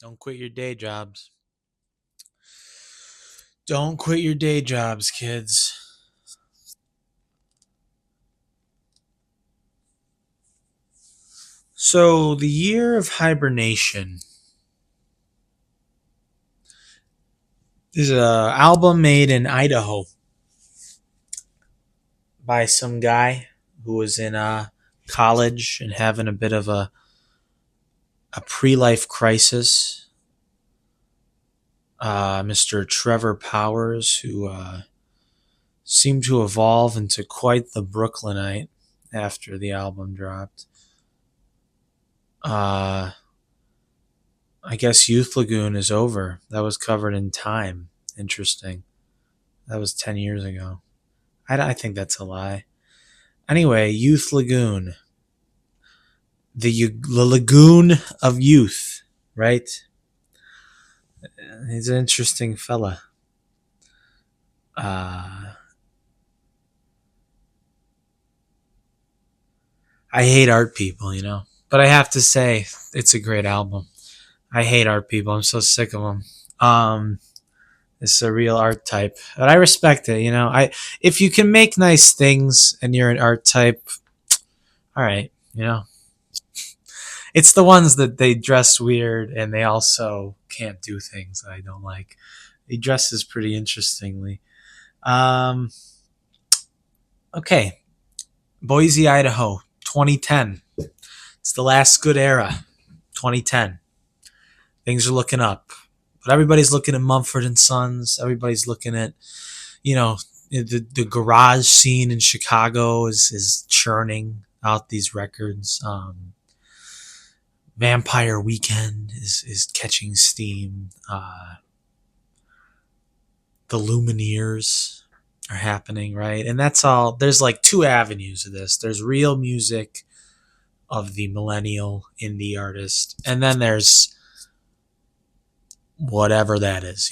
Don't quit your day jobs. Don't quit your day jobs, kids. So, the year of hibernation is an album made in Idaho by some guy who was in college and having a bit of a pre-life crisis. Mr. Trevor Powers, who seemed to evolve into quite the Brooklynite after the album dropped. I guess Youth Lagoon is over. That was covered in Time. Interesting. That was 10 years ago. I think that's a lie. Anyway, Youth Lagoon. The Lagoon of Youth, right? He's an interesting fella. I hate art people, but I have to say it's a great album. I hate art people. I'm so sick of them. It's a real art type, but I respect it. If you can make nice things and you're an art type, all right. It's the ones that they dress weird and they also can't do things that I don't like. He dresses pretty interestingly. Um, okay, Boise, Idaho, 2010. It's the last good era. 2010. Things are looking up, but everybody's looking at Mumford and Sons. Everybody's looking at, the garage scene in Chicago is churning out these records. Vampire Weekend is catching steam. The Lumineers are happening, right? And that's all. There's like two avenues of this. There's real music of the millennial indie artist, and then there's whatever that is,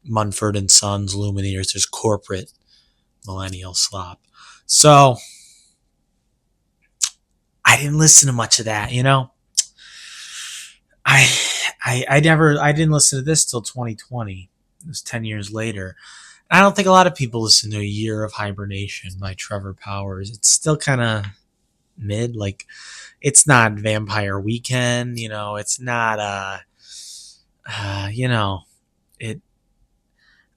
Munford and Sons, Lumineers. There's corporate millennial slop. So I didn't listen to much of that, I I didn't listen to this till 2020. It was 10 years later. I don't think a lot of people listen to A Year of Hibernation by Trevor Powers. It's still kind of mid. Like, it's not Vampire Weekend, it's not, it,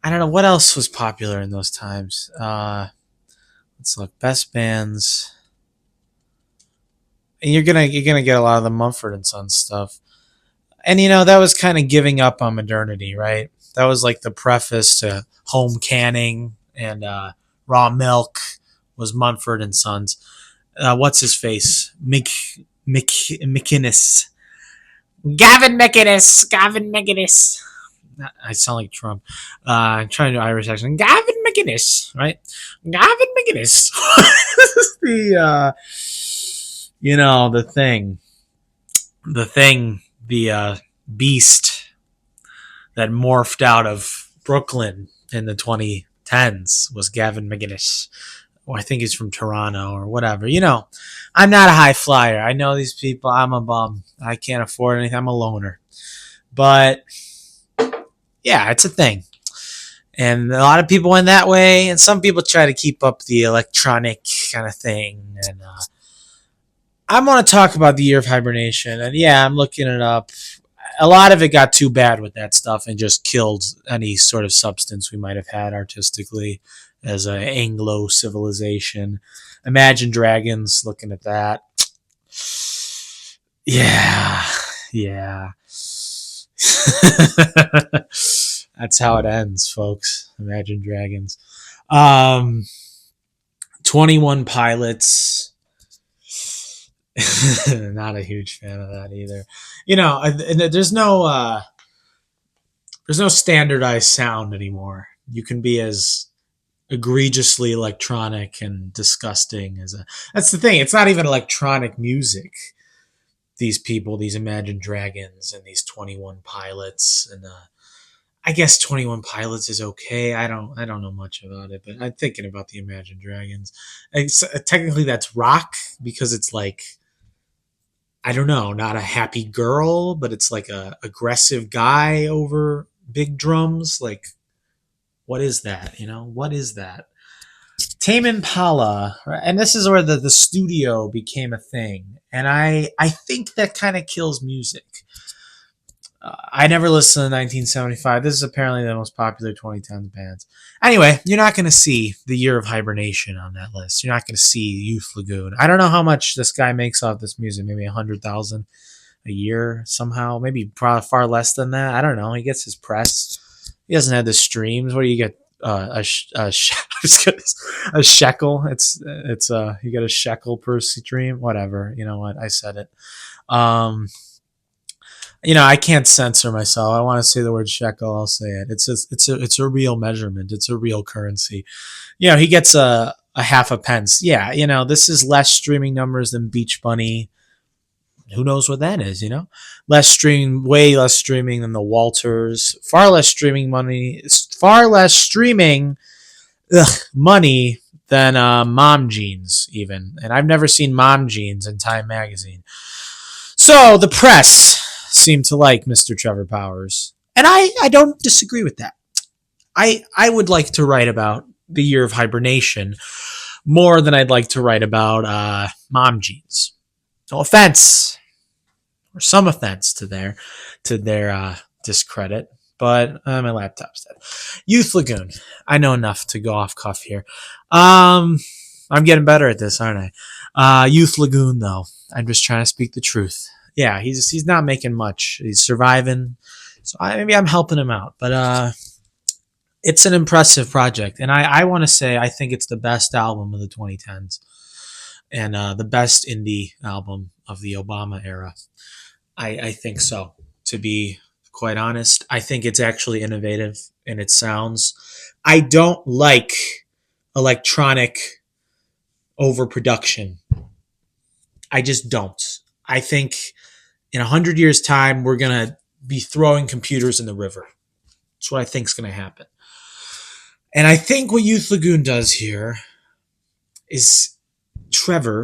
I don't know what else was popular in those times. Let's look. Best bands. And you're gonna get a lot of the Mumford and Sons stuff. And that was kind of giving up on modernity, right? That was like the preface to home canning and raw milk was Mumford and Sons. What's his face? McInnes. Gavin McInnes. Gavin McInnes. I sound like Trump. I'm trying to do Irish accent. Gavin McInnes, right? Gavin McInnes. The thing. The beast that morphed out of Brooklyn in the 2010s was Gavin McInnes. Or I think he's from Toronto or whatever. I'm not a high flyer. I know these people. I'm a bum. I can't afford anything. I'm a loner. But yeah, it's a thing. And a lot of people went that way, and some people try to keep up the electronic kind of thing. And I want to talk about the Year of Hibernation. And yeah, I'm looking it up. A lot of it got too bad with that stuff and just killed any sort of substance we might have had artistically as an Anglo civilization. Imagine Dragons, looking at that. Yeah, yeah. That's how it ends, folks. Imagine Dragons. 21 Pilots. Not a huge fan of that either. There's no standardized sound anymore. You can be as egregiously electronic and disgusting as a. That's the thing. It's not even electronic music. These people, these Imagine Dragons, and these 21 Pilots, and I guess 21 Pilots is okay. I don't know much about it, but I'm thinking about the Imagine Dragons. Technically, that's rock because it's like I don't know, not a happy girl, but it's like a aggressive guy over big drums. Like, what is that? What is that? Tame Impala, right? And this is where the studio became a thing, and I think that kind of kills music. I never listened to 1975. This is apparently the most popular 2010s bands. Anyway, you're not going to see the year of Hibernation on that list. You're not going to see Youth Lagoon. I don't know how much this guy makes off this music. Maybe 100,000 a year somehow. Maybe far less than that. I don't know. He gets his press. He doesn't have the streams. What do you get? A shekel. It's you get a shekel per stream. Whatever. You know what? I said it. Um, I can't censor myself. I want to say the word shekel. I'll say it. It's a real measurement. It's a real currency. He gets a half a pence. Yeah, this is less streaming numbers than Beach Bunny. Who knows what that is? Less streaming, way less streaming than the Walters. Far less streaming money. Far less streaming money than Mom Jeans even. And I've never seen Mom Jeans in Time magazine. So the press seem to like Mr. Trevor Powers. And I don't disagree with that. I would like to write about the year of hibernation more than I'd like to write about Mom Jeans. No offense, or some offense to their discredit, but my laptop's dead. Youth Lagoon. I know enough to go off cuff here. I'm getting better at this, aren't I? Youth Lagoon, though. I'm just trying to speak the truth. Yeah, he's not making much. He's surviving, so maybe I'm helping him out. But it's an impressive project, and I want to say I think it's the best album of the 2010s, and the best indie album of the Obama era. I think so. To be quite honest, I think it's actually innovative in its sounds. I don't like electronic overproduction. I just don't. I think in 100 years' time, we're going to be throwing computers in the river. That's what I think is going to happen. And I think what Youth Lagoon does here is Trevor